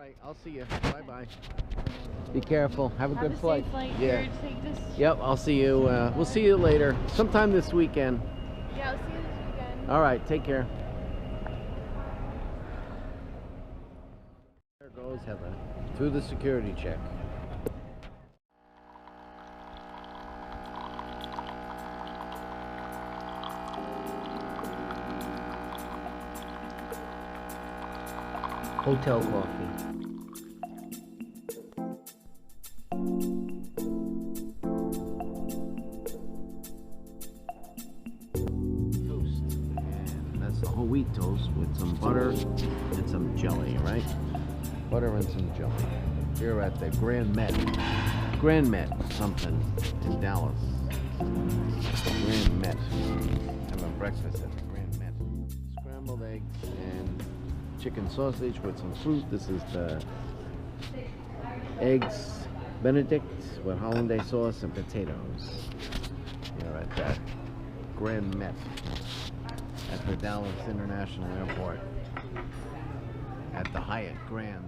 right, I'll see you. Bye-bye. Be careful. Have a good flight. Safe flight. Yeah. Take this. Yep, I'll see you. We'll see you later. Sometime this weekend. Yeah, I'll see you this weekend. All right, take care. There goes Heather through the security check. Hotel coffee. Toast. And that's the whole wheat toast with some butter and some jelly, right? Butter and some jelly. Here at the Grand Met something in Dallas. Grand Met. Having breakfast at the Grand Met. Scrambled eggs and chicken sausage with some fruit. This is the eggs Benedict with hollandaise sauce and potatoes. Here at that Grand Met at the Dallas International Airport at the Hyatt Grand.